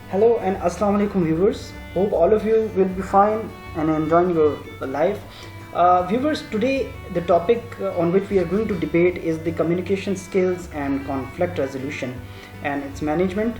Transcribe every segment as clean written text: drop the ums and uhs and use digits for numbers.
Hello and Assalamu alaikum viewers. Hope all of you will be fine and enjoying your life. Viewers, today the topic on which we are going to debate is the communication skills and conflict resolution and its management.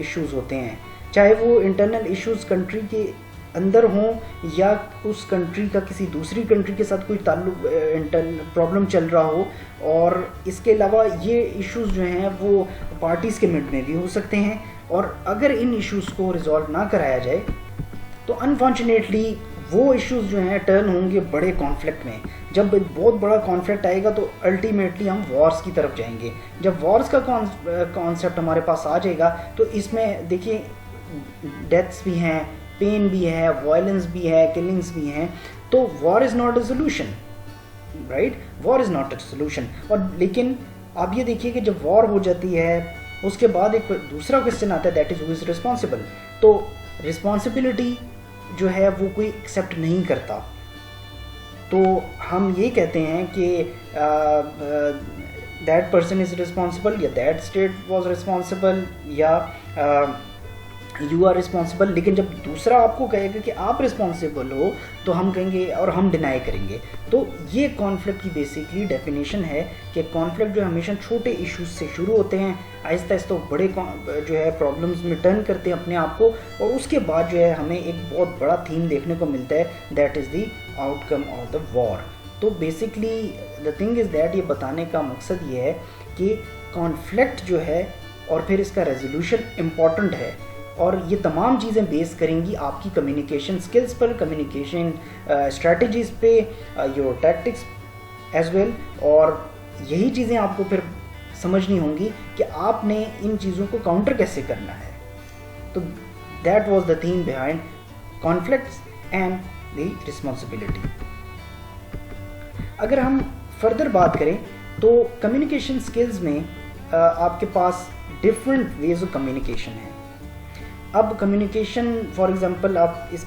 Issues ہوتے ہیں, چاہے وہ internal issues country کے اندر ہوں یا اس country کا کسی دوسری کنٹری کے ساتھ کوئی تعلق پرابلم چل رہا ہو, اور اس کے علاوہ یہ ایشوز جو ہیں وہ پارٹیز کے مڈ میں بھی ہو سکتے ہیں, اور اگر ان ایشوز کو ریزالو نہ کرایا جائے تو انفارچونیٹلی وہ ایشوز جو ہیں ٹرن ہوں گے بڑے کانفلکٹ میں. جب بہت بڑا کانفلکٹ آئے گا تو الٹیمیٹلی ہم وارز کی طرف جائیں گے. جب وارز کا کانسیپٹ ہمارے پاس آ جائے گا تو اس میں دیکھیے ڈیتھس بھی ہیں, پین بھی ہے, وائلنس بھی ہے, کلنگس بھی ہیں, تو war is not a solution, right, war is not a solution. اور لیکن آپ یہ دیکھیے کہ جب وار ہو جاتی ہے اس کے بعد ایک دوسرا کوشچن آتا ہے, that is who is responsible. تو رسپانسبلٹی جو ہے وہ کوئی ایکسیپٹ نہیں کرتا, تو ہم یہ کہتے ہیں کہ دیٹ پرسن از رسپانسبل, یا دیٹ اسٹیٹ واز رسپانسبل, یا یو آر رسپانسبل. لیکن جب دوسرا آپ کو کہے گا کہ آپ رسپانسبل ہو تو ہم کہیں گے اور ہم ڈینائی کریں گے. تو یہ کانفلکٹ کی بیسکلی ڈیفینیشن ہے کہ کانفلکٹ جو ہمیشہ چھوٹے ایشوز سے شروع ہوتے ہیں, آہستہ آہستہ بڑے جو ہے پرابلمز میں ٹرن کرتے ہیں اپنے آپ کو, اور اس کے بعد جو ہے ہمیں ایک بہت بڑا تھیم دیکھنے کو ملتا ہے, that is the outcome of the war. تو basically the thing is that, یہ بتانے کا مقصد یہ ہے کہ کانفلکٹ جو ہے اور پھر اس کا ریزولوشن امپورٹنٹ ہے, اور یہ تمام چیزیں بیس کریں گی آپ کی کمیونیکیشن سکلز پر, کمیونیکیشن اسٹریٹجیز پہ, یور ٹیکٹکس ایز ویل. اور یہی چیزیں آپ کو پھر سمجھنی ہوں گی کہ آپ نے ان چیزوں کو کاؤنٹر کیسے کرنا ہے. تو that was the theme behind conflicts and the responsibility. اگر ہم فردر بات کریں تو کمیونیکیشن سکلز میں آپ کے پاس ڈفرینٹ ویز آف کمیونیکیشن ہیں. اب کمیونیکیشن فار ایگزامپل آپ اس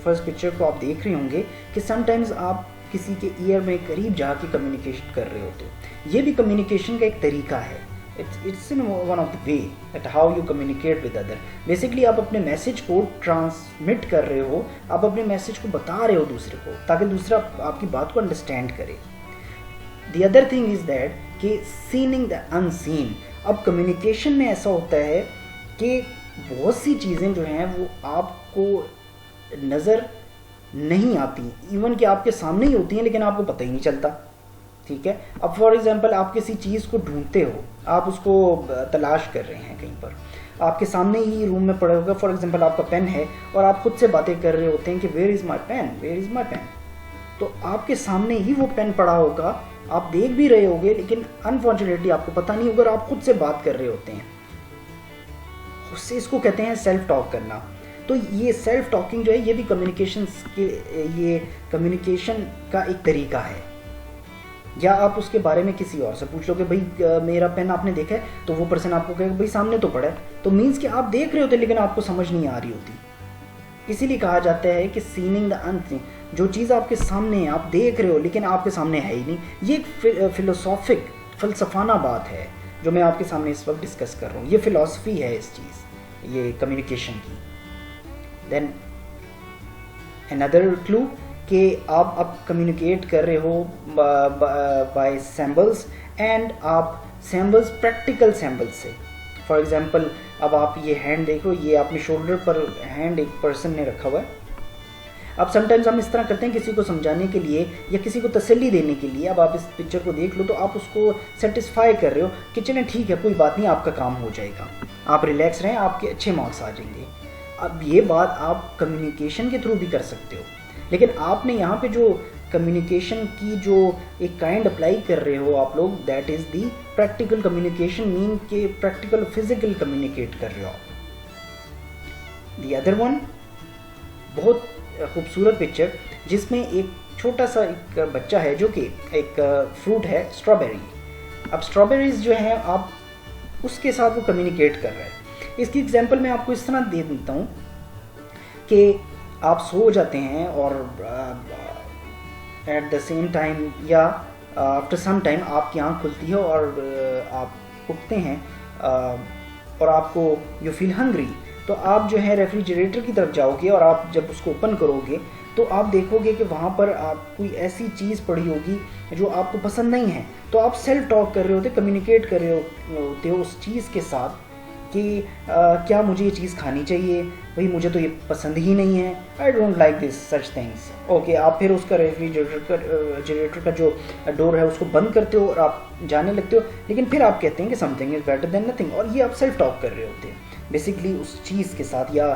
فرسٹ پکچر کو آپ دیکھ رہے ہوں گے کہ سم ٹائمز آپ کسی کے ایئر میں قریب جا کے کمیونیکیشن کر رہے ہوتے ہو. یہ بھی کمیونیکیشن کا ایک طریقہ ہے. It's one of the way at how you communicate with other. Basically آپ اپنے میسیج کو ٹرانسمٹ کر رہے ہو, آپ اپنے میسیج کو بتا رہے ہو دوسرے کو تاکہ دوسرا آپ کی بات کو انڈرسٹینڈ کرے. The other thing is that کہ سیننگ دا ان سین. اب کمیونیکیشن میں ایسا ہوتا ہے کہ بہت سی چیزیں جو ہیں وہ آپ کو نظر نہیں آتی, ایون کہ آپ کے سامنے ہی ہوتی ہیں لیکن آپ کو پتہ ہی نہیں چلتا. ٹھیک ہے, اب فار ایگزامپل آپ کسی چیز کو ڈھونڈتے ہو, آپ اس کو تلاش کر رہے ہیں کہیں پر, آپ کے سامنے ہی روم میں پڑا ہوگا. فار ایگزامپل آپ کا پین ہے اور آپ خود سے باتیں کر رہے ہوتے ہیں کہ where is my pen, where is my pen. تو آپ کے سامنے ہی وہ پین پڑا ہوگا, آپ دیکھ بھی رہے ہوگے لیکن انفارچونیٹلی آپ کو پتہ نہیں ہوگا, اور آپ خود سے بات کر رہے ہوتے ہیں. اس کو کہتے ہیں سیلف ٹاک کرنا. تو یہ سیلف ٹاکنگ جو ہے یہ بھی کمیونیکیشن کا ایک طریقہ ہے. یا آپ اس کے بارے میں کسی اور سے پوچھ لو کہ بھائی میرا پین آپ نے دیکھا ہے, تو وہ پرسن آپ کو کہے گا بھائی سامنے تو پڑا ہے, تو مینس کہ آپ دیکھ رہے ہوتے لیکن آپ کو سمجھ نہیں آ رہی ہوتی. اسی لیے کہا جاتا ہے کہ سیننگ دا ان, جو چیز آپ کے سامنے ہے آپ دیکھ رہے ہو لیکن آپ کے سامنے ہے ہی نہیں. یہ ایک فلسفانہ بات ہے جو میں آپ کے سامنے اس وقت ڈسکس کر رہا ہوں. یہ فلسفی ہے اس چیز, یہ کمیونیکیشن کی. دین another clue کہ آپ اب کمیونیکیٹ کر رہے ہو بائی سیمبلس, اینڈ آپ سیمبلس پریکٹیکل سیمبلس سے. فار ایگزامپل اب آپ یہ ہینڈ دیکھو, یہ اپنے شولڈر پر ہینڈ ایک پرسن نے رکھا ہوا ہے. اب سم ٹائمز ہم اس طرح کرتے ہیں کسی کو سمجھانے کے لیے یا کسی کو تسلی دینے کے لیے. اب آپ اس پکچر کو دیکھ لو تو آپ اس کو سیٹسفائی کر رہے ہو کہ چلیں ٹھیک ہے کوئی بات نہیں, آپ کا کام ہو جائے گا, آپ ریلیکس رہیں, آپ کے اچھے مارکس آ جائیں گے. اب یہ بات آپ کمیونیکیشن کے تھرو بھی کر سکتے ہو, لیکن آپ نے یہاں پہ جو کمیونیکیشن کی جو ایک کائنڈ اپلائی کر رہے ہو آپ لوگ, that is the practical communication, مین کہ پریکٹیکل فزیکل کمیونیکیٹ کر رہے ہو. دی ادر ون بہت خوبصورت پکچر جس میں ایک چھوٹا سا ایک بچہ ہے جو کہ ایک فروٹ ہے اسٹرابیری. اب اسٹرابیریز جو ہیں آپ اس کے ساتھ وہ کمیونیکیٹ کر رہے ہیں. اس کی ایگزامپل میں آپ کو اس طرح دے دیتا ہوں کہ آپ سو جاتے ہیں اور ایٹ دا سیم ٹائم یا آفٹر سم ٹائم آپ کی آنکھ کھلتی ہے اور آپ اٹھتے ہیں اور آپ کو یو فیل ہنگری. تو آپ جو ہے ریفریجریٹر کی طرف جاؤ گے اور آپ جب اس کو اوپن کرو گے تو آپ دیکھو گے کہ وہاں پر آپ کوئی ایسی چیز پڑی ہوگی جو آپ کو پسند نہیں ہے. تو آپ سیلف ٹاک کر رہے ہوتے, کمیونیکیٹ کر رہے ہوتے ہو اس چیز کے ساتھ کہ کیا مجھے یہ چیز کھانی چاہیے، بھائی مجھے تو یہ پسند ہی نہیں ہے، I don't like this such things. Okay, آپ پھر اس کا ریفریجریٹر کا جو ڈور ہے اس کو بند کرتے ہو اور آپ جانے لگتے ہو، لیکن پھر آپ کہتے ہیں کہ some thing is better than nothing, اور یہ آپ سیلف ٹاک کر رہے ہوتے ہیں بیسکلی اس چیز کے ساتھ. یا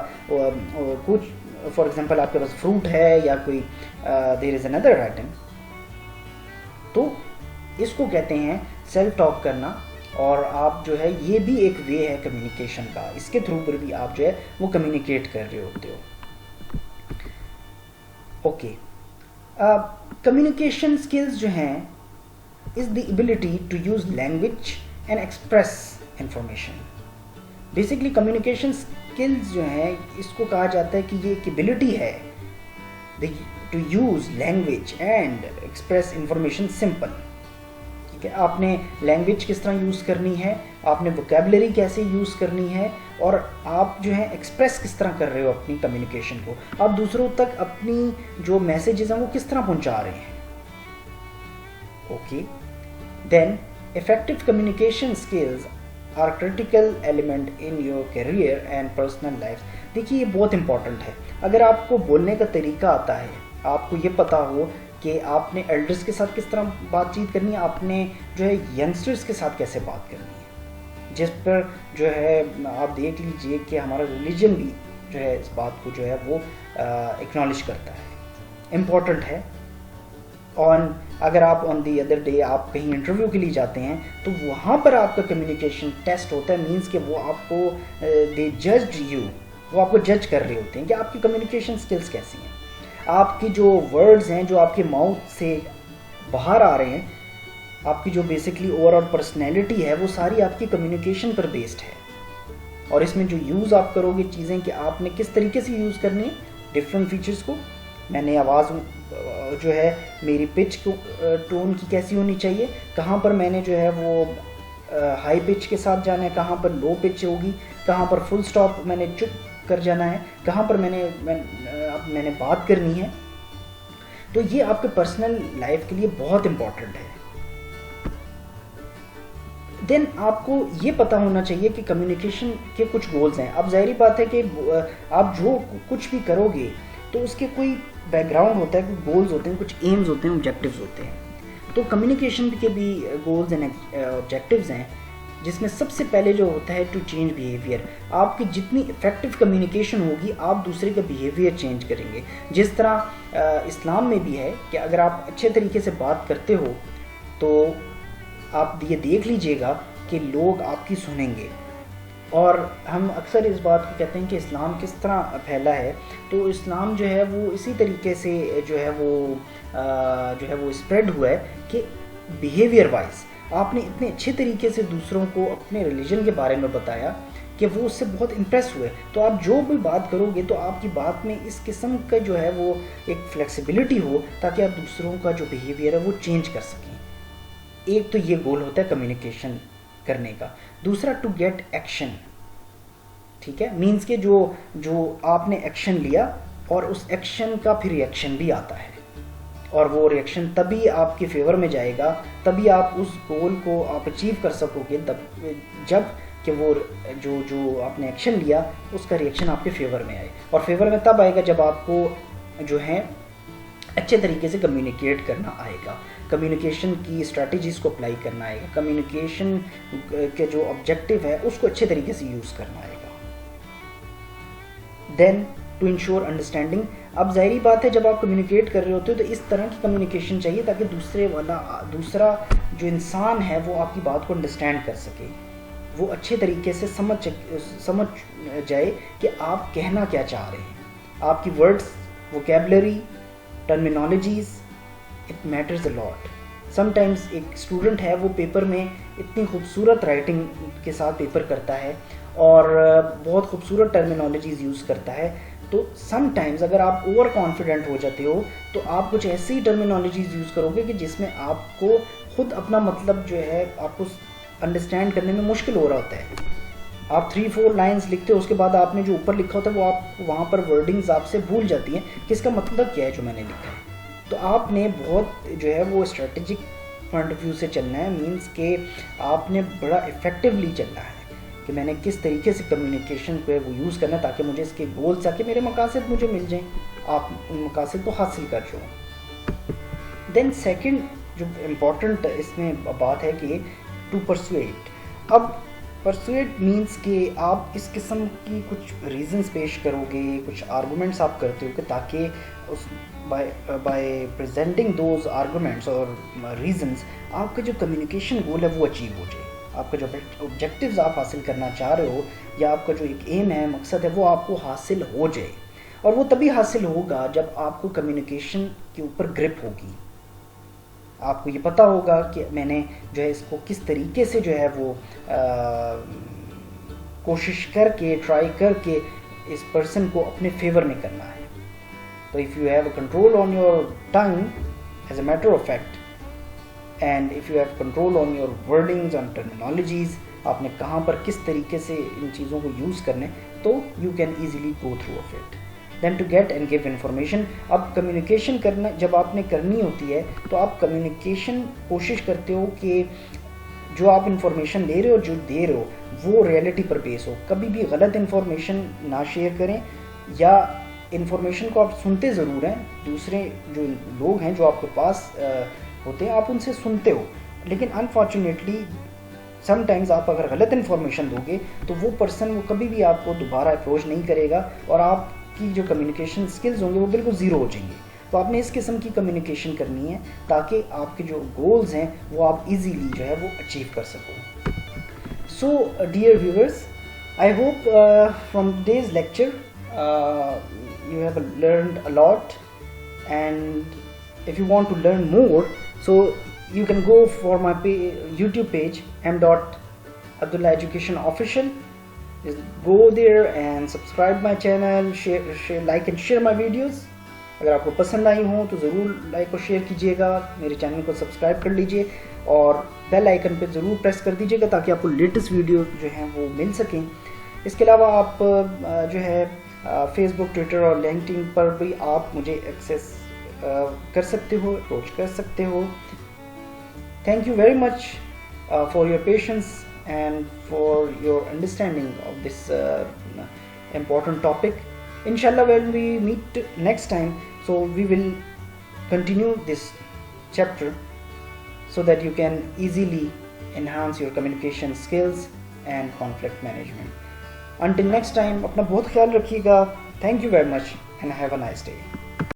کچھ فار ایگزامپل آپ کے پاس فروٹ ہے یا کوئی دیر از اندر آئٹم، تو اس کو کہتے ہیں سیلف ٹاک کرنا. اور آپ جو ہے یہ بھی ایک وے ہے کمیونیکیشن کا، اس کے تھرو پر بھی آپ جو ہے وہ کمیونیکیٹ کر رہے ہوتے ہو. اوکے، کمیونیکیشن اسکلز جو ہیں is the ability to use language and express information. Basically communication skills جو ہیں اس کو کہا جاتا ہے کہ یہ ایک ایبلٹی ہے to use language and express information simple. کہ آپ نے لینگویج کس طرح یوز کرنی ہے، آپ نے ووکیبلری کیسے یوز کرنی ہے، اور آپ جو ہے ایکسپریس کس طرح کر رہے ہو اپنی کمیونیکیشن کو، آپ دوسروں تک اپنی جو میسیجز ہیں وہ کس طرح پہنچا رہے ہیں. Okay, then effective communication skills are critical element in your career and personal life. دیکھیے یہ بہت امپورٹنٹ ہے. اگر آپ کو بولنے کا طریقہ آتا ہے، آپ کو یہ پتا ہو کہ آپ نے ایلڈرس کے ساتھ کس طرح بات چیت کرنی ہے، آپ نے جو ہے ینگسٹرس کے ساتھ کیسے بات کرنی ہے، جس پر جو ہے آپ دیکھ لیجئے کہ ہمارا ریلیجن بھی جو ہے اس بات کو جو ہے وہ اکنالج کرتا ہے، امپورٹنٹ ہے. اگر آپ آن دی ادر ڈے آپ کہیں انٹرویو کے لیے جاتے ہیں تو وہاں پر آپ کا کمیونیکیشن ٹیسٹ ہوتا ہے، مینس کہ وہ آپ کو دے ججڈ یو، وہ آپ کو جج کر رہے ہوتے ہیں کہ آپ کی کمیونیکیشن اسکلس کیسی ہیں، آپ کی جو ورڈز ہیں جو آپ کے ماؤتھ سے باہر آ رہے ہیں، آپ کی جو بیسکلی اوور آل پرسنالٹی ہے وہ ساری آپ کی کمیونیکیشن پر بیسڈ ہے. اور اس میں جو یوز آپ کرو گے چیزیں کہ آپ نے کس طریقے سے یوز کرنی ہے ڈفرینٹ فیچرز کو. میں نے آواز جو ہے میری پچ ٹون کی کیسی ہونی چاہیے، کہاں پر میں نے جو ہے وہ ہائی پچ کے ساتھ جانا ہے، کہاں پر لو پچ ہوگی، کہاں پر فل سٹاپ میں نے چپ کر جانا ہے، کہاں پر میں نے بات کرنی ہے. تو یہ آپ کے پرسنل لائف کے لیے بہت امپورٹنٹ ہے. دین آپ کو یہ پتہ ہونا چاہیے کہ کمیونیکیشن کے کچھ گولز ہیں. اب ظاہری بات ہے کہ آپ جو کچھ بھی کرو گے تو اس کے کوئی بیک گراؤنڈ ہوتا ہے، کوئی گولز ہوتے ہیں، کچھ ایمز ہوتے ہیں، آبجیکٹیوز ہوتے ہیں. تو کمیونیکیشن کے بھی گولز اینڈ آبجیکٹیوز ہیں، جس میں سب سے پہلے جو ہوتا ہے ٹو چینج بیہیویئر. آپ کی جتنی افیکٹو کمیونیکیشن ہوگی آپ دوسرے کا بیہیویئر چینج کریں گے. جس طرح اسلام میں بھی ہے کہ اگر آپ اچھے طریقے سے بات کرتے ہو تو آپ یہ دیکھ لیجئے گا کہ لوگ آپ کی سنیں گے. اور ہم اکثر اس بات کو کہتے ہیں کہ اسلام کس طرح پھیلا ہے، تو اسلام جو ہے وہ اسی طریقے سے جو ہے وہ اسپریڈ ہوا ہے کہ بیہیویئر وائز آپ نے اتنے اچھے طریقے سے دوسروں کو اپنے ریلیجن کے بارے میں بتایا کہ وہ اس سے بہت امپریس ہوئے. تو آپ جو بھی بات کرو گے تو آپ کی بات میں اس قسم کا جو ہے وہ ایک فلیکسیبلٹی ہو تاکہ آپ دوسروں کا جو بیہیویئر ہے وہ چینج کر سکیں. ایک تو یہ گول ہوتا ہے کمیونیکیشن کرنے کا. دوسرا ٹو گیٹ ایکشن. ٹھیک ہے، مینس کہ جو آپ نے ایکشن لیا اور اس ایکشن کا پھر ریئیکشن بھی آتا ہے، اور وہ ریئیکشن تبھی آپ کے فیور میں جائے گا، تبھی آپ اس گول کو آپ اچیو کر سکو گے جب کہ وہ جو آپ نے ایکشن لیا اس کا ریئیکشن آپ کے فیور میں آئے. اور فیور میں تب آئے گا جب آپ کو جو ہے اچھے طریقے سے کمیونیکیٹ کرنا آئے گا، کمیونیکیشن کی اسٹریٹجیز کو اپلائی کرنا آئے گا، کمیونیکیشن کے جو آبجیکٹیو ہے اس کو اچھے طریقے سے یوز کرنا آئے گا. دین ٹو انشور انڈرسٹینڈنگ. اب ظاہری بات ہے جب آپ کمیونیکیٹ کر رہے ہوتے ہو تو اس طرح کی کمیونیکیشن چاہیے تاکہ دوسرا جو انسان ہے وہ آپ کی بات کو انڈرسٹینڈ کر سکے، وہ اچھے طریقے سے سمجھ جائے کہ آپ کہنا کیا چاہ رہے ہیں. آپ کی words, vocabulary, terminologies, it matters a lot. Sometimes ایک اسٹوڈنٹ ہے وہ پیپر میں اتنی خوبصورت رائٹنگ کے ساتھ پیپر کرتا ہے اور بہت خوبصورت ٹرمینالوجیز یوز کرتا ہے، تو سم ٹائمز اگر آپ اوور کانفیڈنٹ ہو جاتے ہو تو آپ کچھ ایسی ٹرمینالوجیز یوز کرو گے کہ جس میں آپ کو خود اپنا مطلب جو ہے آپ کو انڈرسٹینڈ کرنے میں مشکل ہو رہا ہوتا ہے. آپ 3-4 لائنز لکھتے ہو، اس کے بعد آپ نے جو اوپر لکھا ہوتا ہے وہ آپ وہاں پر ورڈنگز آپ سے بھول جاتی ہیں کہ اس کا مطلب کیا ہے جو میں نے لکھا ہے. تو آپ نے بہت جو ہے وہ اسٹریٹجک پوائنٹ آف ویو سے چلنا ہے، مینس کہ آپ نے بڑا افیکٹولی چلنا ہے کہ میں نے کس طریقے سے کمیونیکیشن کو ہے وہ یوز کرنا ہے تاکہ مجھے اس کے گول تاکہ میرے مقاصد مجھے مل جائیں, آپ ان مقاصد کو حاصل کر جاؤ. دین سیکنڈ جو امپورٹنٹ اس میں بات ہے کہ ٹو پرسویٹ. اب پرسویٹ مینس کہ آپ اس قسم کی کچھ ریزنس پیش کرو گے, کچھ آرگومنٹس آپ کرتے ہو کہ تاکہ اس بائی پریزنٹنگ دوز آرگومنٹس اور ریزنس آپ کا جو کمیونیکیشن گول ہے وہ اچیو ہو جائے. آپ کا جو آبجیکٹیوز آپ حاصل کرنا چاہ رہے ہو یا آپ کا جو ایک ایم ہے, مقصد ہے, وہ آپ کو حاصل ہو جائے. اور وہ تبھی حاصل ہوگا جب آپ کو کمیونیکیشن کے اوپر گرپ ہوگی. آپ کو یہ پتہ ہوگا کہ میں نے جو ہے اس کو کس طریقے سے جو ہے وہ کوشش کر کے ٹرائی کر کے اس پرسن کو اپنے فیور میں کرنا ہے. تو if you have a control on your tongue as a matter of fact and if you have control on your wordings on terminologies, آپ نے کہاں پر کس طریقے سے ان چیزوں کو یوز کرنے, تو you can easily go through of it. Then to get and give information. اب کمیونیکیشن کرنا جب آپ نے کرنی ہوتی ہے تو آپ کمیونیکیشن کوشش کرتے ہو کہ جو آپ انفارمیشن لے رہے ہو, جو دے رہے ہو, وہ ریئلٹی پر بیس ہو. کبھی بھی غلط انفارمیشن نہ شیئر کریں, یا انفارمیشن کو آپ سنتے ضرور ہیں, دوسرے جو لوگ ہیں جو آپ کے پاس ہوتے ہیں آپ ان سے سنتے ہو, لیکن انفارچونیٹلی سم ٹائمز آپ اگر غلط انفارمیشن دو گے تو وہ پرسن وہ کبھی بھی آپ کو دوبارہ اپروچ نہیں کرے گا اور آپ کی جو کمیونیکیشن سکلز ہوں گے وہ بالکل زیرو ہو جائیں گے. تو آپ نے اس قسم کی کمیونیکیشن کرنی ہے تاکہ آپ کے جو گولز ہیں وہ آپ ایزیلی جو ہے وہ اچیو کر سکو. So dear viewers, I hope from today's lecture you have learned a lot, and if you want to learn more, so you can go for my YouTube page m.abdullah education official. Just go there and subscribe my channel, share like and share my videos. اگر آپ کو پسند آئی ہوں تو ضرور like اور share کیجیے گا, میرے چینل کو سبسکرائب کر لیجیے اور بیل آئیکن پہ ضرور پریس کر دیجیے گا تاکہ آپ کو لیٹسٹ ویڈیو جو ہیں وہ مل سکیں. اس کے علاوہ آپ جو ہے فیس بک, ٹویٹر اور لنکڈ ان پر بھی آپ مجھے ایکسیس کر سکتے ہو, اپروچ کر سکتے ہو. Thank you very much for your patience and for your understanding of this important topic. Inshallah, when we meet next time, so we will continue this chapter so that you can easily enhance your communication skills and conflict management. Until next time, apna bahut khayal rakhiega. Thank you very much and have a nice day.